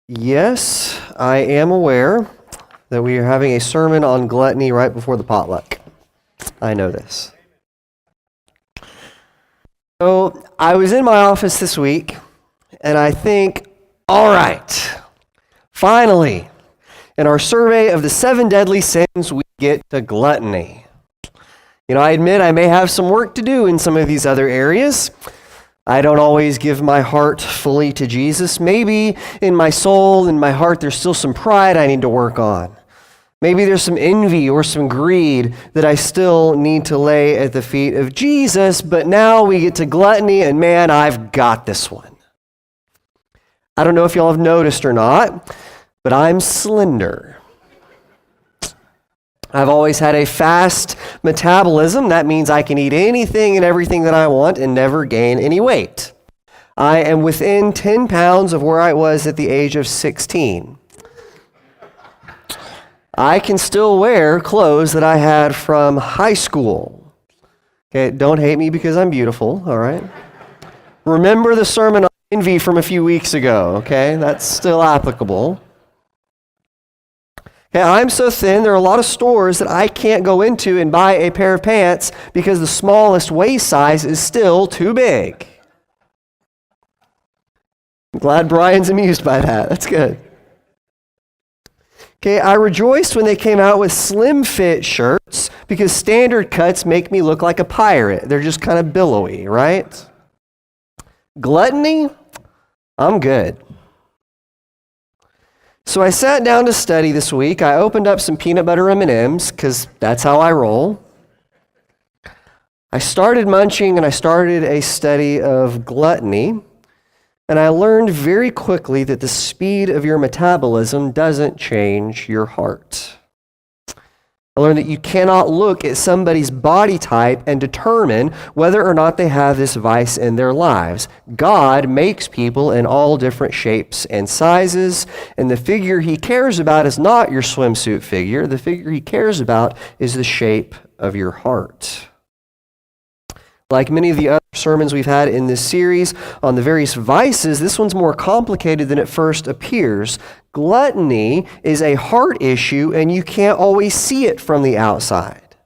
Yes, I am aware that we are having a sermon on gluttony right before the potluck. I know this. So I was in my office this week, and I think, all right, finally, in our survey of the 7 deadly sins, we get to gluttony. I admit I may have some work to do in some of these other areas. I don't always give my heart fully to Jesus. Maybe in my soul and my heart there's still some pride I need to work on. Maybe there's some envy or some greed that I still need to lay at the feet of Jesus, but now we get to gluttony, and man, I've got this one. I don't know if y'all have noticed or not, but I'm slender. I've always had a fast metabolism. That means I can eat anything and everything that I want and never gain any weight. I am within 10 pounds of where I was at the age of 16. I can still wear clothes that I had from high school. Okay, don't hate me because I'm beautiful, all right? Remember the sermon on envy from a few weeks ago, okay? That's still applicable. Okay, I'm so thin, there are a lot of stores that I can't go into and buy a pair of pants because the smallest waist size is still too big. I'm glad Brian's amused by that. That's good. Okay, I rejoiced when they came out with slim fit shirts because standard cuts make me look like a pirate. They're just kind of billowy, right? Gluttony? I'm good. So I sat down to study this week. I opened up some peanut butter M&Ms because that's how I roll. I started munching and I started a study of gluttony. And I learned very quickly that the speed of your metabolism doesn't change your heart. I learned that you cannot look at somebody's body type and determine whether or not they have this vice in their lives. God makes people in all different shapes and sizes, and the figure he cares about is not your swimsuit figure. The figure he cares about is the shape of your heart. Like many of the other sermons we've had in this series on the various vices, this one's more complicated than it first appears. Gluttony is a heart issue, and you can't always see it from the outside.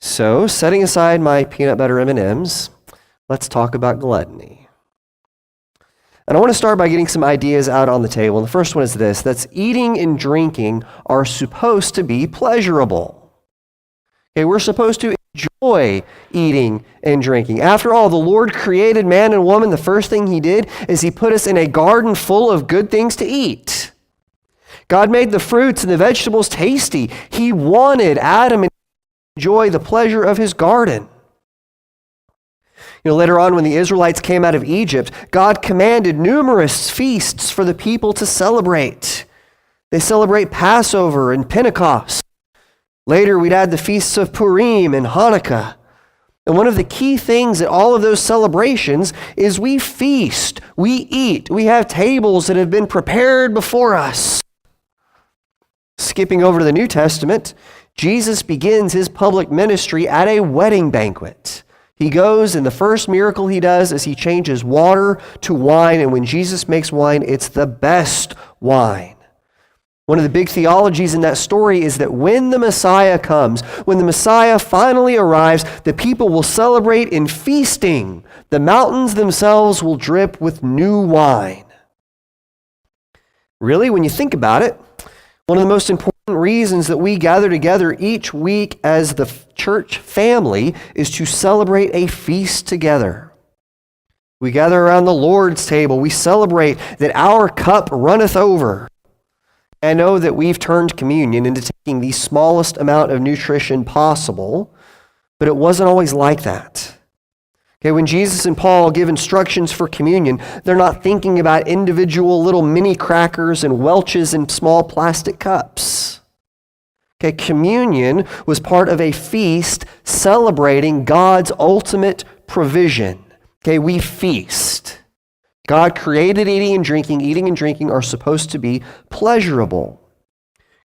So, setting aside my peanut butter M&Ms, let's talk about gluttony. And I want to start by getting some ideas out on the table. And the first one is this: that's eating and drinking are supposed to be pleasurable. Okay, we're supposed to enjoy eating and drinking. After all, the Lord created man and woman. The first thing he did is he put us in a garden full of good things to eat. God made the fruits and the vegetables tasty. He wanted Adam to enjoy the pleasure of his garden. Later on when the Israelites came out of Egypt, God commanded numerous feasts for the people to celebrate. They celebrate Passover and Pentecost. Later, we'd add the feasts of Purim and Hanukkah. And one of the key things at all of those celebrations is we feast, we eat, we have tables that have been prepared before us. Skipping over to the New Testament, Jesus begins his public ministry at a wedding banquet. He goes, and the first miracle he does is he changes water to wine, and when Jesus makes wine, it's the best wine. One of the big theologies in that story is that when the Messiah comes, when the Messiah finally arrives, the people will celebrate in feasting. The mountains themselves will drip with new wine. Really, when you think about it, one of the most important reasons that we gather together each week as the church family is to celebrate a feast together. We gather around the Lord's table. We celebrate that our cup runneth over. I know that we've turned communion into taking the smallest amount of nutrition possible, but it wasn't always like that. Okay, when Jesus and Paul give instructions for communion, they're not thinking about individual little mini crackers and Welch's in small plastic cups. Okay, communion was part of a feast celebrating God's ultimate provision. Okay, we feast. God created eating and drinking are supposed to be pleasurable.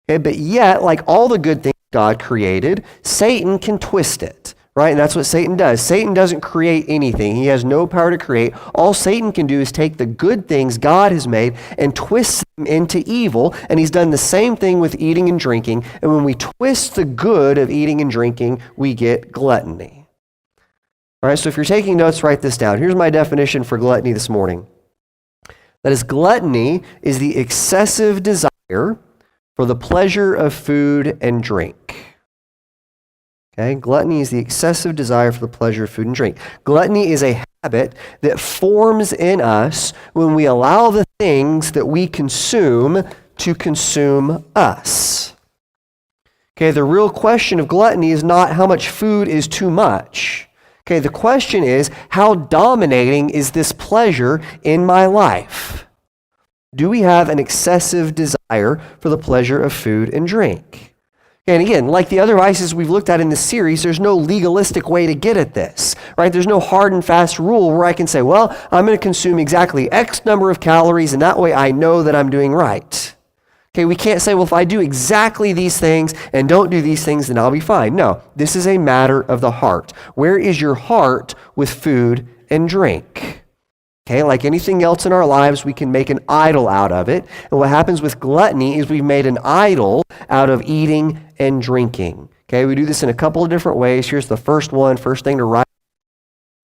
Okay, but yet, like all the good things God created, Satan can twist it, right? And that's what Satan does. Satan doesn't create anything. He has no power to create. All Satan can do is take the good things God has made and twist them into evil. And he's done the same thing with eating and drinking. And when we twist the good of eating and drinking, we get gluttony. All right, so if you're taking notes, write this down. Here's my definition for gluttony this morning. That is, gluttony is the excessive desire for the pleasure of food and drink. Okay, gluttony is the excessive desire for the pleasure of food and drink. Gluttony is a habit that forms in us when we allow the things that we consume to consume us. Okay, the real question of gluttony is not how much food is too much. Okay, the question is, how dominating is this pleasure in my life? Do we have an excessive desire for the pleasure of food and drink? And again, like the other vices we've looked at in this series, there's no legalistic way to get at this, right? There's no hard and fast rule where I can say, well, I'm going to consume exactly X number of calories, and that way I know that I'm doing right. Okay, we can't say, well, if I do exactly these things and don't do these things, then I'll be fine. No, this is a matter of the heart. Where is your heart with food and drink? Okay, like anything else in our lives, we can make an idol out of it. And what happens with gluttony is we've made an idol out of eating and drinking. Okay, we do this in a couple of different ways. Here's the first thing to write.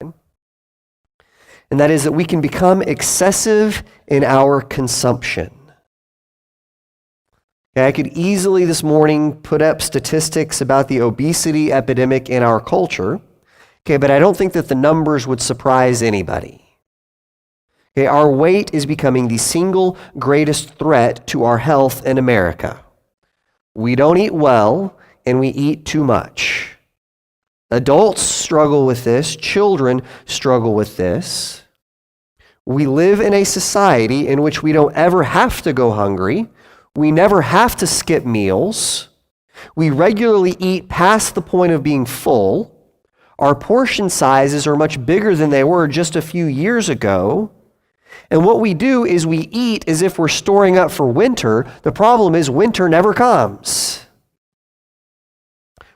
And that is that we can become excessive in our consumption. Okay, I could easily this morning put up statistics about the obesity epidemic in our culture. Okay, but I don't think that the numbers would surprise anybody. Okay, our weight is becoming the single greatest threat to our health in America. We don't eat well, and we eat too much. Adults struggle with this. Children struggle with this. We live in a society in which we don't ever have to go hungry. We never have to skip meals. We regularly eat past the point of being full. Our portion sizes are much bigger than they were just a few years ago. And what we do is we eat as if we're storing up for winter. The problem is winter never comes.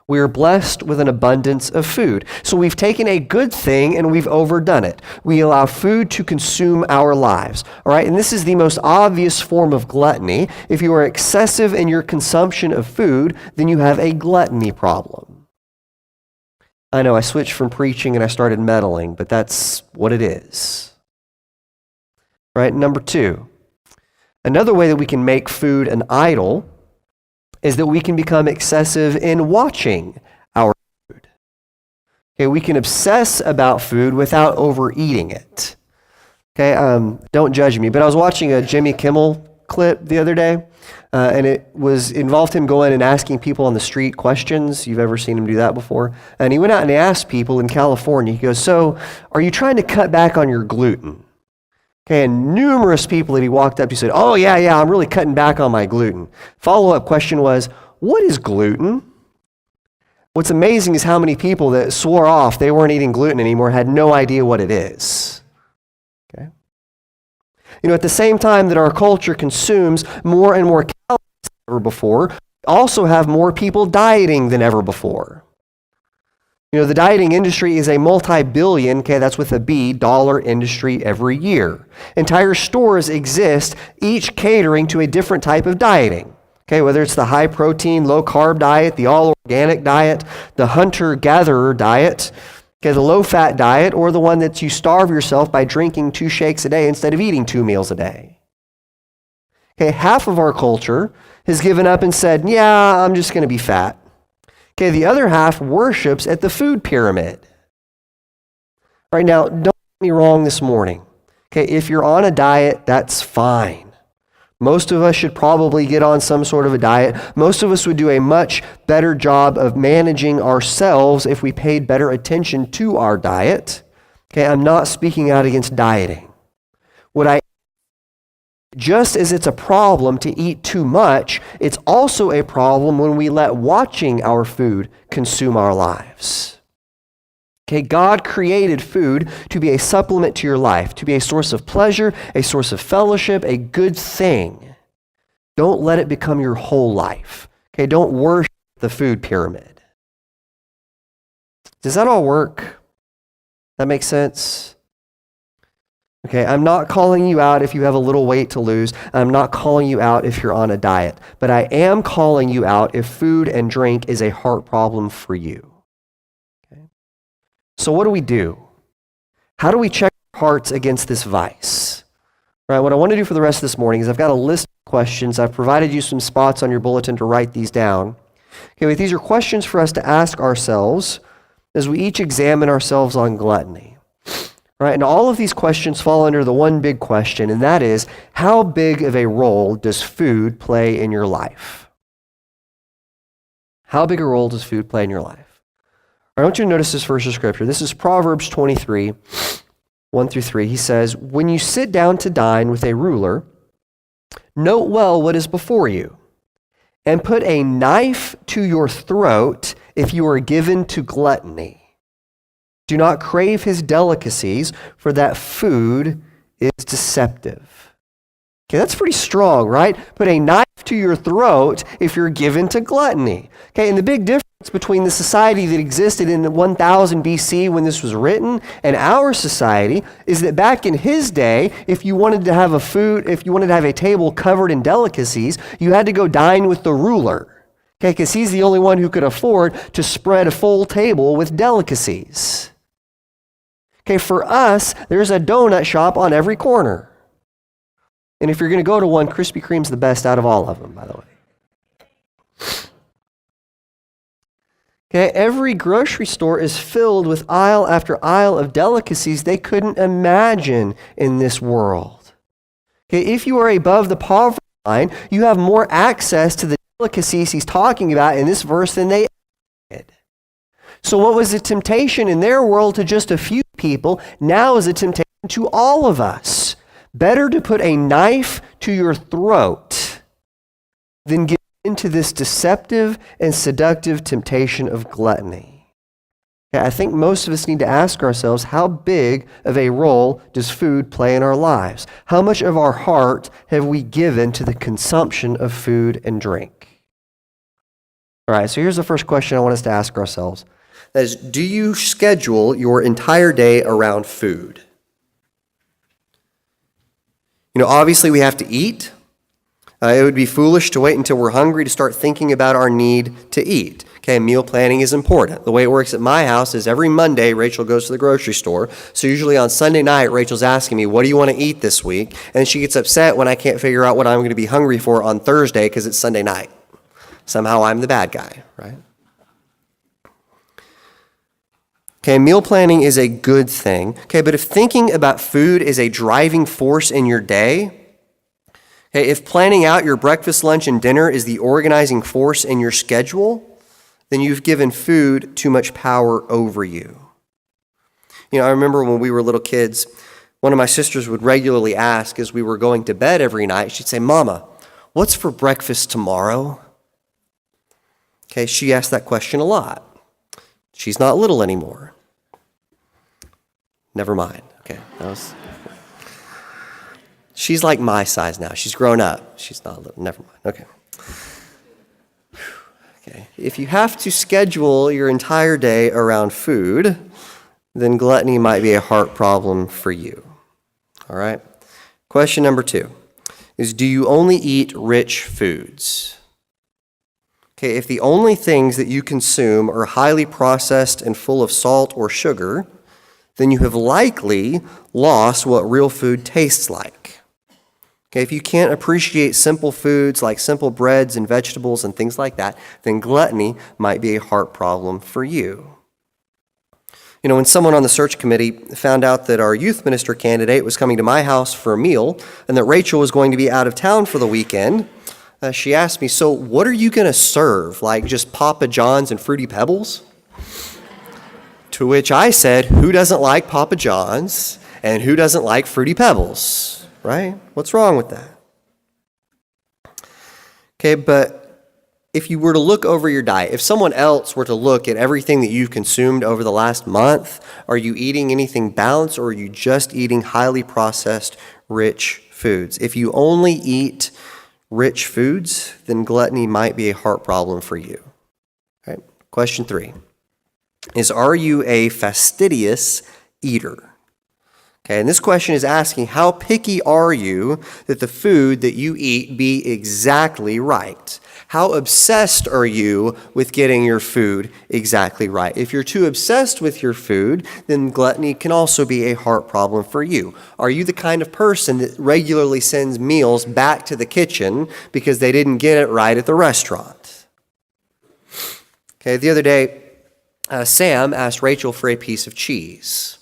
We are blessed with an abundance of food. So we've taken a good thing and we've overdone it. We allow food to consume our lives. All right, and this is the most obvious form of gluttony. If you are excessive in your consumption of food, then you have a gluttony problem. I know I switched from preaching and I started meddling, but that's what it is. Right, number 2. Another way that we can make food an idol is that we can become excessive in watching our food. Okay, we can obsess about food without overeating it. Okay, don't judge me, but I was watching a Jimmy Kimmel clip the other day, and it involved him going and asking people on the street questions. You've ever seen him do that before? And he went out and he asked people in California, he goes, so are you trying to cut back on your gluten? Okay, and numerous people that he walked up to said, oh, yeah, I'm really cutting back on my gluten. Follow-up question was, what is gluten? What's amazing is how many people that swore off they weren't eating gluten anymore had no idea what it is. Okay? You know, at the same time that our culture consumes more and more calories than ever before, we also have more people dieting than ever before. You know, the dieting industry is a multi-billion, okay, that's with a B, dollar industry every year. Entire stores exist, each catering to a different type of dieting. Okay, whether it's the high-protein, low-carb diet, the all-organic diet, the hunter-gatherer diet, okay, the low-fat diet, or the one that you starve yourself by drinking 2 shakes a day instead of eating 2 meals a day. Okay, half of our culture has given up and said, yeah, I'm just going to be fat. Okay, the other half worships at the food pyramid. Right now, don't get me wrong this morning. Okay, if you're on a diet, that's fine. Most of us should probably get on some sort of a diet. Most of us would do a much better job of managing ourselves if we paid better attention to our diet. Okay, I'm not speaking out against dieting. Just as it's a problem to eat too much, it's also a problem when we let watching our food consume our lives. Okay, God created food to be a supplement to your life, to be a source of pleasure, a source of fellowship, a good thing. Don't let it become your whole life. Okay, don't worship the food pyramid. Does that all work? That makes sense? Okay, I'm not calling you out if you have a little weight to lose. I'm not calling you out if you're on a diet. But I am calling you out if food and drink is a heart problem for you. Okay? So what do we do? How do we check our hearts against this vice? Right, what I want to do for the rest of this morning is I've got a list of questions. I've provided you some spots on your bulletin to write these down. Okay, these are questions for us to ask ourselves as we each examine ourselves on gluttony. Right, and all of these questions fall under the one big question, and that is, how big of a role does food play in your life? How big a role does food play in your life? I want you to notice this verse of Scripture. This is Proverbs 23, 1 through 3. He says, when you sit down to dine with a ruler, note well what is before you, and put a knife to your throat if you are given to gluttony. Do not crave his delicacies, for that food is deceptive. Okay, that's pretty strong, right? Put a knife to your throat if you're given to gluttony. Okay, and the big difference between the society that existed in 1000 BC when this was written and our society is that back in his day, if you wanted to have a table covered in delicacies, you had to go dine with the ruler. Okay, because he's the only one who could afford to spread a full table with delicacies. Okay, for us, there's a donut shop on every corner. And if you're going to go to one, Krispy Kreme's the best out of all of them, by the way. Okay, every grocery store is filled with aisle after aisle of delicacies they couldn't imagine in this world. Okay, if you are above the poverty line, you have more access to the delicacies he's talking about in this verse than they did. So what was a temptation in their world to just a few people, now is a temptation to all of us. Better to put a knife to your throat than give into this deceptive and seductive temptation of gluttony. Okay, I think most of us need to ask ourselves, how big of a role does food play in our lives? How much of our heart have we given to the consumption of food and drink? All right, so here's the first question I want us to ask ourselves. That is, do you schedule your entire day around food? You know, obviously we have to eat. It would be foolish to wait until we're hungry to start thinking about our need to eat. Okay, meal planning is important. The way it works at my house is every Monday, Rachel goes to the grocery store. So usually on Sunday night, Rachel's asking me, what do you want to eat this week? And she gets upset when I can't figure out what I'm going to be hungry for on Thursday because it's Sunday night. Somehow I'm the bad guy, right? Okay, meal planning is a good thing. Okay, but if thinking about food is a driving force in your day, okay, if planning out your breakfast, lunch, and dinner is the organizing force in your schedule, then you've given food too much power over you. You know, I remember when we were little kids, one of my sisters would regularly ask as we were going to bed every night, she'd say, Mama, what's for breakfast tomorrow? Okay, she asked that question a lot. She's not little anymore. Never mind. Okay, she's like my size now. She's grown up. She's not little. Never mind. Okay. Okay. If you have to schedule your entire day around food, then gluttony might be a heart problem for you. All right? Question number 2 is, do you only eat rich foods? Okay, if the only things that you consume are highly processed and full of salt or sugar, then you have likely lost what real food tastes like. Okay, if you can't appreciate simple foods like simple breads and vegetables and things like that, then gluttony might be a heart problem for you. You know, when someone on the search committee found out that our youth minister candidate was coming to my house for a meal and that Rachel was going to be out of town for the weekend, she asked me, so what are you going to serve? Like just Papa John's and Fruity Pebbles? To which I said, who doesn't like Papa John's and who doesn't like Fruity Pebbles, right? What's wrong with that? Okay, but if you were to look over your diet, if someone else were to look at everything that you've consumed over the last month, are you eating anything balanced or are you just eating highly processed, rich foods? If you only eat rich foods, then gluttony might be a heart problem for you. All right. Question 3. is, are you a fastidious eater? Okay, and this question is asking, how picky are you that the food that you eat be exactly right? How obsessed are you with getting your food exactly right? If you're too obsessed with your food, then gluttony can also be a heart problem for you. Are you the kind of person that regularly sends meals back to the kitchen because they didn't get it right at the restaurant? Okay, the other day, Sam asked Rachel for a piece of cheese.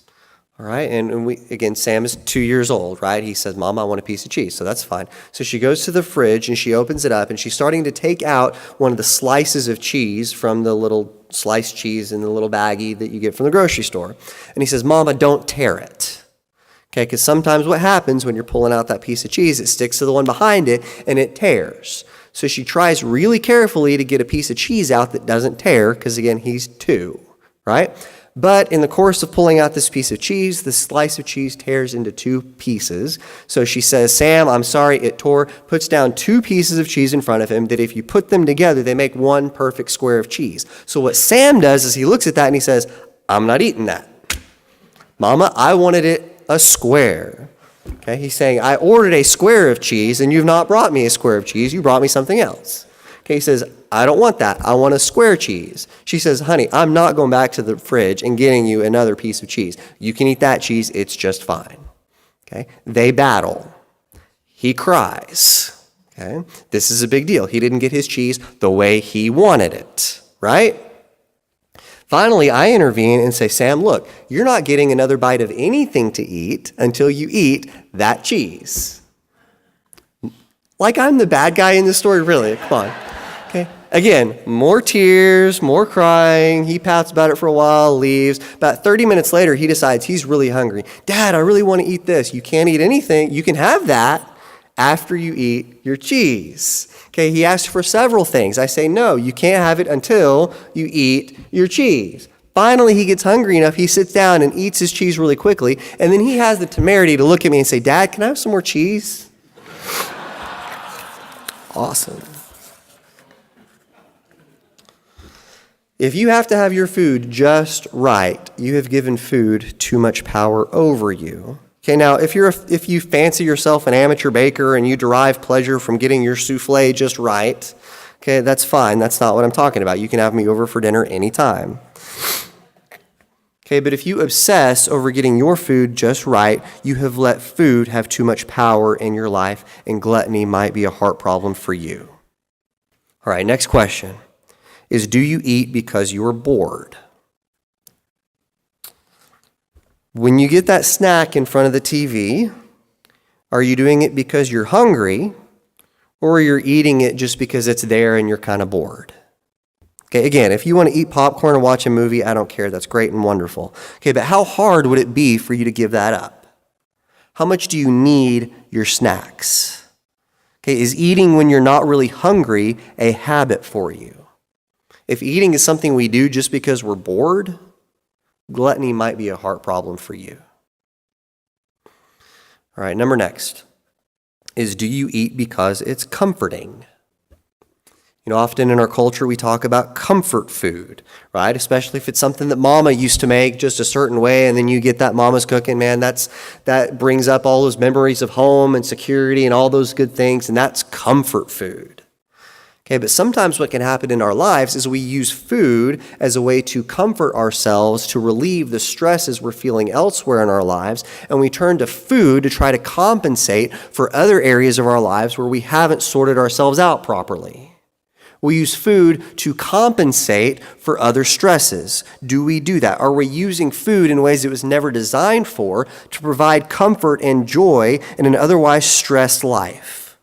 All right, and Sam is 2 years old, right? He says, Mom, I want a piece of cheese, so that's fine. So she goes to the fridge and she opens it up and she's starting to take out one of the slices of cheese from the little sliced cheese in the little baggie that you get from the grocery store. And he says, Mama, don't tear it. Okay, because sometimes what happens when you're pulling out that piece of cheese, it sticks to the one behind it and it tears. So she tries really carefully to get a piece of cheese out that doesn't tear, because again, he's 2, right? But in the course of pulling out this piece of cheese, the slice of cheese tears into 2 pieces. So she says, Sam, I'm sorry, it tore, puts down 2 pieces of cheese in front of him that if you put them together, they make one perfect square of cheese. So what Sam does is he looks at that and he says, I'm not eating that. Mama, I wanted it a square. Okay, he's saying, I ordered a square of cheese and you've not brought me a square of cheese, you brought me something else. Okay, he says, I don't want that. I want a square cheese. She says, honey, I'm not going back to the fridge and getting you another piece of cheese. You can eat that cheese. It's just fine. Okay, they battle. He cries. Okay, this is a big deal. He didn't get his cheese the way he wanted it, right? Finally, I intervene and say, Sam, look, you're not getting another bite of anything to eat until you eat that cheese. Like I'm the bad guy in this story, really. Come on. Okay. Again, more tears, more crying. He pouts about it for a while, leaves. About 30 minutes later, he decides he's really hungry. Dad, I really want to eat this. You can't eat anything. You can have that after you eat your cheese. Okay, he asks for several things. I say, no, you can't have it until you eat your cheese. Finally, he gets hungry enough, he sits down and eats his cheese really quickly, and then he has the temerity to look at me and say, Dad, can I have some more cheese? Awesome. If you have to have your food just right, you have given food too much power over you. Okay, now if you fancy yourself an amateur baker and you derive pleasure from getting your souffle just right, okay, that's fine. That's not what I'm talking about. You can have me over for dinner anytime. Okay, but if you obsess over getting your food just right, you have let food have too much power in your life, and gluttony might be a heart problem for you. All right, next question is, do you eat because you are bored? When you get that snack in front of the TV, are you doing it because you're hungry, or you're eating it just because it's there and you're kind of bored? Okay, again, if you want to eat popcorn and watch a movie, I don't care. That's great and wonderful. Okay, but how hard would it be for you to give that up? How much do you need your snacks? Okay, is eating when you're not really hungry a habit for you? If eating is something we do just because we're bored, gluttony might be a heart problem for you. All right, number next is, do you eat because it's comforting? You know, often in our culture we talk about comfort food, right? Especially if it's something that mama used to make just a certain way, and then you get that mama's cooking, man, that brings up all those memories of home and security and all those good things, and that's comfort food. Okay, but sometimes what can happen in our lives is we use food as a way to comfort ourselves, to relieve the stresses we're feeling elsewhere in our lives, and we turn to food to try to compensate for other areas of our lives where we haven't sorted ourselves out properly. We use food to compensate for other stresses. Do we do that? Are we using food in ways it was never designed for to provide comfort and joy in an otherwise stressed life?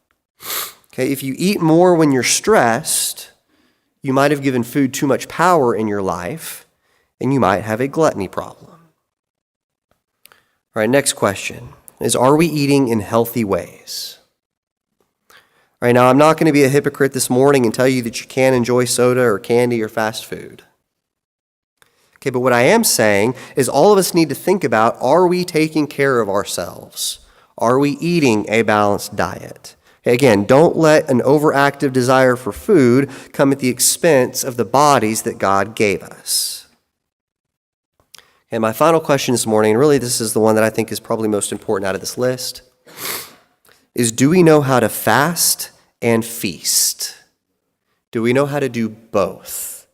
Okay, if you eat more when you're stressed, you might have given food too much power in your life, and you might have a gluttony problem. All right, next question is, are we eating in healthy ways? All right, now I'm not going to be a hypocrite this morning and tell you that you can't enjoy soda or candy or fast food. Okay, but what I am saying is all of us need to think about, are we taking care of ourselves? Are we eating a balanced diet? Okay, again, don't let an overactive desire for food come at the expense of the bodies that God gave us. And my final question this morning, and really this is the one that I think is probably most important out of this list, is do we know how to fast and feast? Do we know how to do both?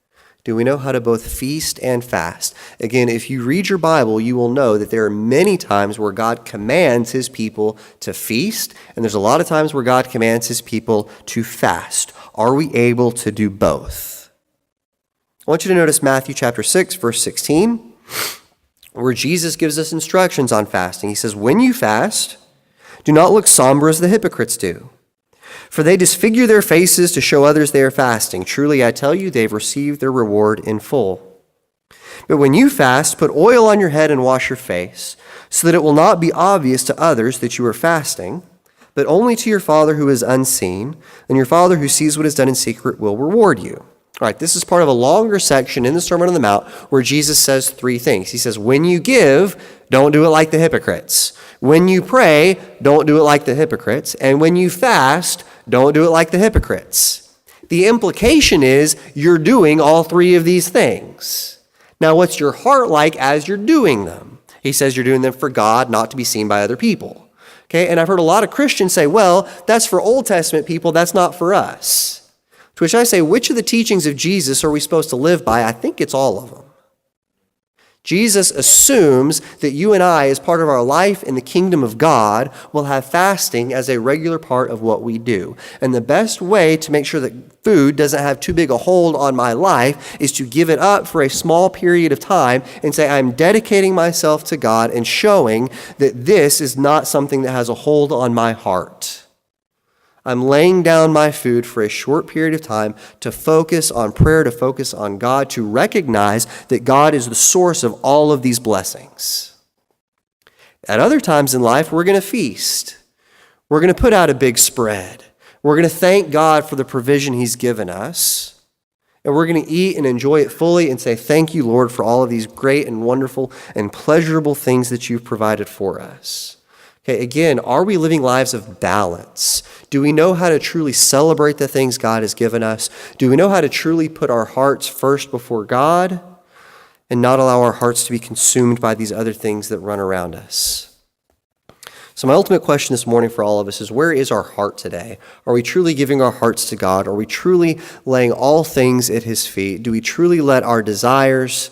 Do we know how to both feast and fast? Again, if you read your Bible, you will know that there are many times where God commands his people to feast, and there's a lot of times where God commands his people to fast. Are we able to do both? I want you to notice Matthew chapter 6, verse 16, where Jesus gives us instructions on fasting. He says, when you fast, do not look somber as the hypocrites do, for they disfigure their faces to show others they are fasting. Truly, I tell you, they've received their reward in full. But when you fast, put oil on your head and wash your face, so that it will not be obvious to others that you are fasting, but only to your Father who is unseen, and your Father who sees what is done in secret will reward you. All right, this is part of a longer section in the Sermon on the Mount where Jesus says three things. He says, when you give, don't do it like the hypocrites. When you pray, don't do it like the hypocrites. And when you fast, don't do it like the hypocrites. The implication is you're doing all three of these things. Now, what's your heart like as you're doing them? He says you're doing them for God, not to be seen by other people. Okay, and I've heard a lot of Christians say, well, that's for Old Testament people, that's not for us. To which I say, which of the teachings of Jesus are we supposed to live by? I think it's all of them. Jesus assumes that you and I, as part of our life in the kingdom of God, will have fasting as a regular part of what we do. And the best way to make sure that food doesn't have too big a hold on my life is to give it up for a small period of time and say, I'm dedicating myself to God and showing that this is not something that has a hold on my heart. I'm laying down my food for a short period of time to focus on prayer, to focus on God, to recognize that God is the source of all of these blessings. At other times in life, we're going to feast. We're going to put out a big spread. We're going to thank God for the provision he's given us. And we're going to eat and enjoy it fully and say, thank you, Lord, for all of these great and wonderful and pleasurable things that you've provided for us. Okay, again, are we living lives of balance? Do we know how to truly celebrate the things God has given us? Do we know how to truly put our hearts first before God and not allow our hearts to be consumed by these other things that run around us? So my ultimate question this morning for all of us is, where is our heart today? Are we truly giving our hearts to God? Are we truly laying all things at his feet? Do we truly let our desires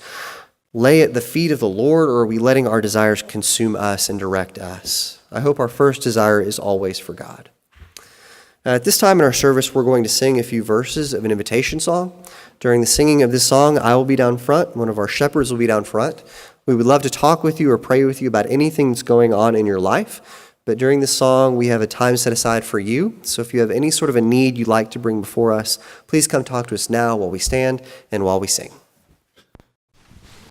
lay at the feet of the Lord, or are we letting our desires consume us and direct us? I hope our first desire is always for God. At this time in our service, we're going to sing a few verses of an invitation song. During the singing of this song, I will be down front. One of our shepherds will be down front. We would love to talk with you or pray with you about anything that's going on in your life. But during this song, we have a time set aside for you. So if you have any sort of a need you'd like to bring before us, please come talk to us now while we stand and while we sing.